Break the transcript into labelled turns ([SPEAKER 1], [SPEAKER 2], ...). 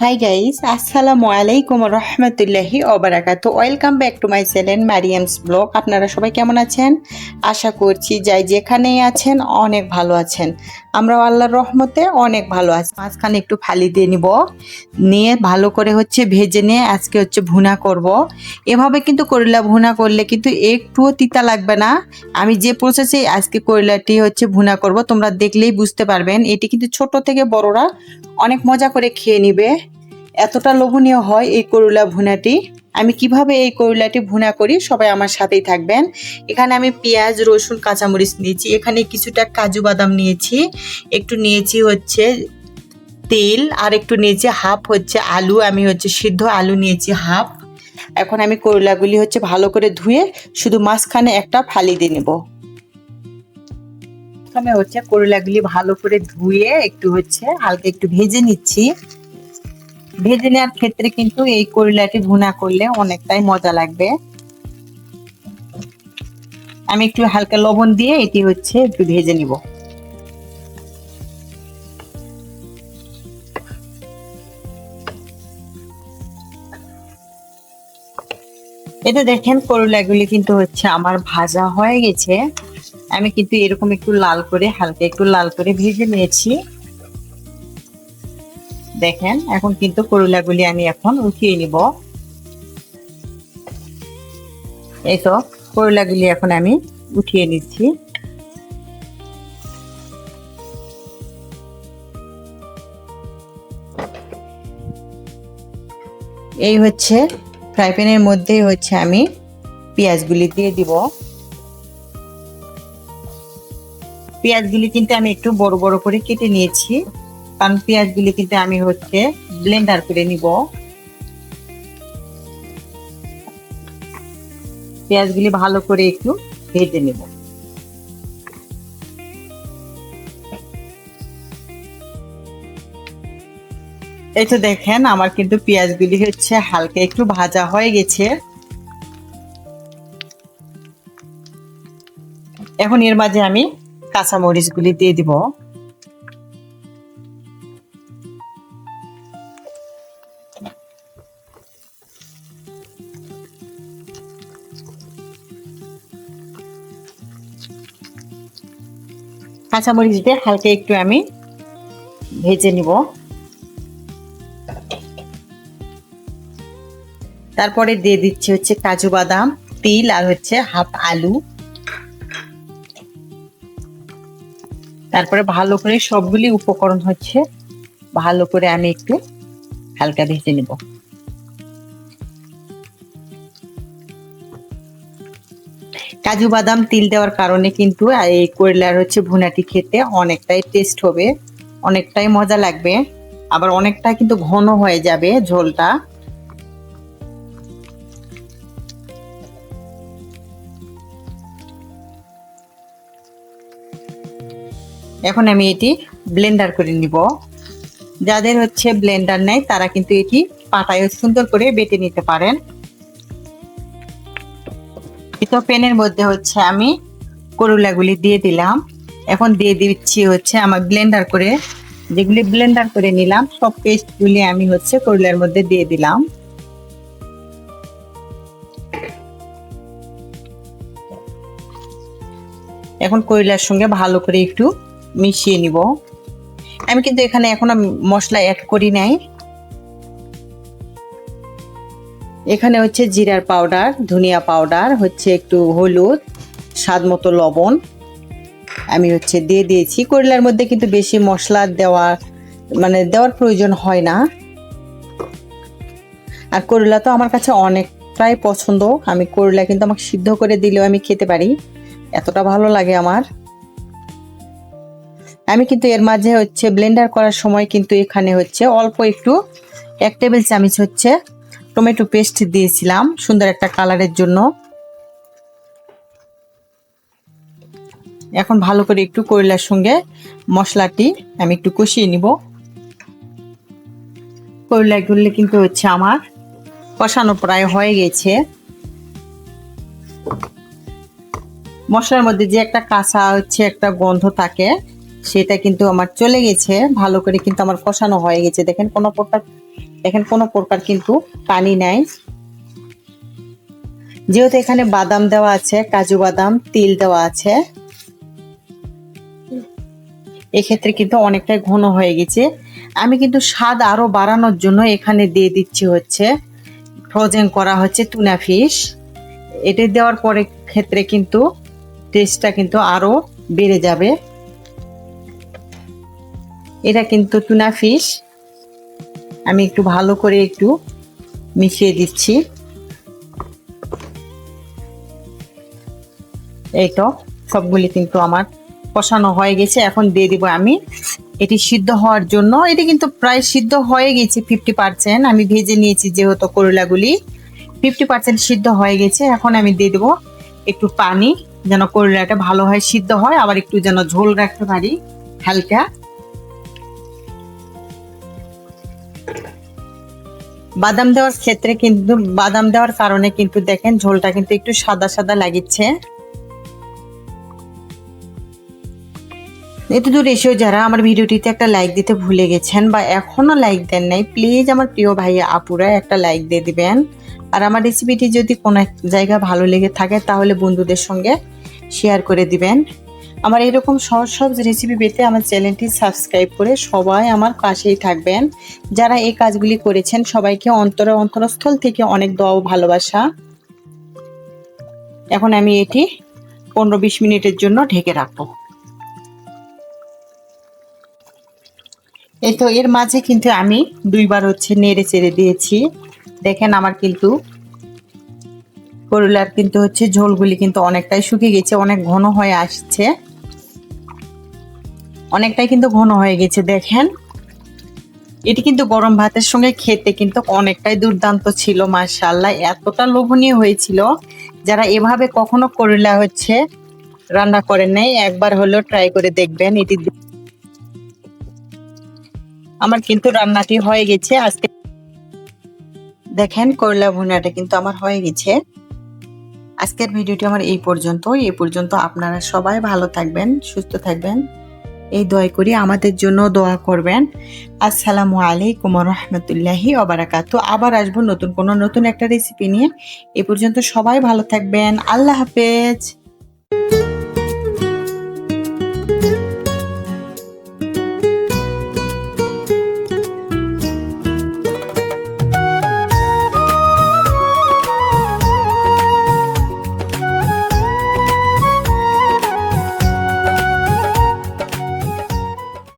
[SPEAKER 1] Hi guys, আসসালামু আলাইকুম রহমতুল্লাহি ওবারাকাতু। Welcome back to my channel Mariam's blog. আপনারা সবাই কেমন আছেন? আশা করছি যাই যেখানেই আছেন অনেক ভালো আছেন। আমরাও আল্লাহর রহমতে অনেক ভালো আছি। মাঝখানে একটু ফালি দিয়ে নিয়ে ভালো করে ভেজে নিয়ে আজকে ভুনা করব। এভাবে কিন্তু করলা ভুনা করলে কিন্তু একটুও তিতা লাগবে না। আমি যে প্রসেসে আজকে করলাটি ভুনা করব তোমরা দেখলেই বুঝতে পারবেন। এটি কিন্তু ছোট থেকে বড়রা অনেক মজা করে খেয়ে নিবে। এতটা লোভনীয় হয় এই করলা ভুনাটি। আমি কিভাবে এই করলাটি ভুনা করি সবাই আমার সাথেই থাকবেন। এখানে আমি পেঁয়াজ, রসুন, কাঁচামরিচ নিয়েছি। এখানে কিছুটা কাজু বাদাম নিয়েছি। একটু নিয়েছি তেল, আর একটু নিয়েছি হাফ আলু। আমি সিদ্ধ আলু নিয়েছি হাফ। এখন আমি করলাগুলি ভালো করে ধুয়ে শুধু মাঝখানে একটা ফালি দিয়ে নেব। প্রথমে করলাগুলি ভালো করে ধুয়ে একটু হালকা একটু ভেজে নিচ্ছি। ভেজে নেওয়ার ক্ষেত্রে কিন্তু এই করলাটি ভুনা করলে অনেকটাই মজা লাগবে। আমি একটু হালকা লবণ দিয়ে এটি একটু ভেজে নিব। এটা দেখেন করলাগুলি কিন্তু আমার ভাজা হয়ে গেছে। আমি কিন্তু এরকম একটু লাল করে হালকা একটু লাল করে ভেজে নিয়েছি। দেখেন এখন কিন্তু করলাগুলি আমি এখন উঠিয়ে নিব। এই তো করলাগুলি এখন আমি উঠিয়ে নিচ্ছি। এই ফ্রাই প্যানের মধ্যেই আমি পেঁয়াজগুলি দিয়ে দিব। পেঁয়াজগুলি কিন্তু আমি একটু বড় বড় করে কেটে নিয়েছি, কারণ পেঁয়াজগুলি কিন্তু আমি ব্লেন্ডার করে নিব। পেঁয়াজগুলি ভালো করে একটু ভেজে নেব। এই তো দেখেন আমার কিন্তু পেঁয়াজগুলি হালকা একটু ভাজা হয়ে গেছে। এখন এর মাঝে আমি কাঁচামরিচগুলি দিয়ে দিব। কাঁচামরিচ দিয়ে হালকা একটু আমি ভেজে নিব। তারপরে দিয়ে দিচ্ছি কাজু বাদাম, তিল, আর হাফ আলু। তারপরে ভালো করে সবগুলি উপকরণ ভালো করে আমি একটু হালকা ভেজে নিব। কাজু বাদাম তিল দেওয়ার কারণে কিন্তু এই করলার ভুনাটি খেতে অনেকটাই টেস্ট হবে, অনেকটাই মজা লাগবে, আবার অনেকটা কিন্তু ঘন হয়ে যাবে ঝোলটা। এখন আমি এটি ব্লেন্ডার করে নিব। যাদের ব্লেন্ডার নেই তারা কিন্তু এটি পাটায় সুন্দর করে বেটে নিতে পারেন। তো প্যানের মধ্যে আমি করলাগুলি দিয়ে দিলাম। এখন দিয়ে দিচ্ছি আমার ব্লেন্ডার করে যেগুলি ব্লেন্ডার করে নিলাম সব পেস্টগুলি আমি করলার মধ্যে দিয়ে দিলাম। এখন করলার সঙ্গে ভালো করে একটু মিশিয়ে নিব। আমি কিন্তু এখানে এখনো মশলা অ্যাড করি নাই। এখানে জিরার পাউডার, ধনিয়া পাউডার, একটু হলুদ, স্বাদ মতো লবণ আমি দিয়ে দিয়েছি। করলার মধ্যে কিন্তু বেশি মশলা দেওয়ার প্রয়োজন হয় না। আর করলা তো আমার কাছে অনেকটাই পছন্দ। আমি করলা কিন্তু আমাকে সিদ্ধ করে দিলেও আমি খেতে পারি, এতটা ভালো লাগে আমার। আমি কিন্তু এর মাঝে ব্লেন্ডার করার সময় কিন্তু এখানে অল্প একটু 1 টেবিল চামচ টমেটো পেস্ট দিয়েছিলাম সুন্দর একটা কালারের জন্য। এখন ভালো করে একটু করলার সঙ্গে মশলাটি আমি একটু কষিয়ে নিব। করলাগুলো কিন্তু আমার কষানো প্রায় হয়ে গেছে। মশলার মধ্যে যে একটা কাঁচা একটা গন্ধ থাকে সেটা কিন্তু আমার চলে গেছে। ভালো করে কিন্তু আমার কষানো হয়ে গেছে। দেখেন কোনো প্রকার দেখেন কোনো প্রকার কিন্তু পানি নাই। যেহেতু এখানে বাদাম দেওয়া আছে, কাজু বাদাম, তিল দেওয়া আছে, এক্ষেত্রে কিন্তু অনেকটাই ঘন হয়ে গেছে। আমি কিন্তু স্বাদ আরো বাড়ানোর জন্য এখানে দিয়ে দিচ্ছি হচ্ছে ফ্রোজেন করা হচ্ছে টুনা ফিশ। এটা দেওয়ার পরে ক্ষেত্রে কিন্তু টেস্টটা কিন্তু আরো বেড়ে যাবে। এটা কিন্তু টুনা ফিশ, আমি একটু ভালো করে একটু মিশিয়ে দিচ্ছি। এই তো সবগুলি কিন্তু আমার কষানো হয়ে গেছে। এখন দিয়ে দিব আমি এটি সিদ্ধ হওয়ার জন্য। এটি কিন্তু প্রায় সিদ্ধ হয়ে গেছে 50%। আমি ভেজে নিয়েছি যেহেতু করলাগুলি 50% সিদ্ধ হয়ে গেছে। এখন আমি দিয়ে দেবো একটু পানি, যেন করলাটা ভালো হয় সিদ্ধ হয়, আবার একটু যেন ঝোল রাখতে পারি হালকা। বাদাম দেওয়ার ক্ষেত্রে কিন্তু বাদাম দেওয়ার কারণে কিন্তু দেখেন ঝোলটা কিন্তু একটু সাদা সাদা লাগিচ্ছে। এতদূর এসেও যারা আমার ভিডিওটিতে একটা লাইক দিতে ভুলে গেছেন বা এখনো লাইক দেন নাই, প্লিজ আমার প্রিয় ভাইয়া আপুরা একটা লাইক দিয়ে দিবেন। আর আমার রেসিপিটি যদি কোনো এক জায়গায় ভালো লেগে থাকে তাহলে বন্ধুদের সঙ্গে শেয়ার করে দিবেন। আমার এরকম সহজ সহজ রেসিপি পেতে আমার চ্যানেলটি সাবস্ক্রাইব করে সবাই আমার পাশেই থাকবেন। যারা এই কাজগুলি করেছেন সবাইকে অন্তরস্থল থেকে অনেক দোয়া ও ভালোবাসা। এখন আমি এটি 15-20 মিনিটের জন্য ঢেকে রাখবো। এই তো এর মাঝে কিন্তু আমি দুইবার হচ্ছে নেড়ে চেড়ে দিয়েছি। দেখেন আমার কিন্তু করলার কিন্তু হচ্ছে ঝোলগুলি কিন্তু অনেকটাই শুকিয়ে গেছে, অনেক ঘন হয়ে আসছে, অনেকটাই কিন্তু ঘন হয়ে গেছে। দেখেন এটি কিন্তু গরম ভাতের সঙ্গে খেতে কিন্তু অনেকটাই দুর্দান্ত ছিল, মাশাআল্লাহ এতটা লোভনীয় হয়েছিল। যারা এভাবে কখনো করলা হচ্ছে রান্না করেন নাই, একবার হলেও ট্রাই করে দেখবেন। এটি আমার কিন্তু রান্নাটি হয়ে গেছে আজকে। দেখেন করলা ভুনাটা কিন্তু আমার হয়ে গেছে। আজকের ভিডিওটি আমার এই পর্যন্ত। আপনারা সবাই ভালো থাকবেন, সুস্থ থাকবেন, এই দোয়া করি। আমাদের জন্য দোয়া করবেন। আসসালামু আলাইকুম ওয়া রাহমাতুল্লাহি ওয়া বারাকাতুহু। আবার আসবো নতুন একটা রেসিপি নিয়ে। এই পর্যন্ত সবাই ভালো থাকবেন। আল্লাহ হাফেজ।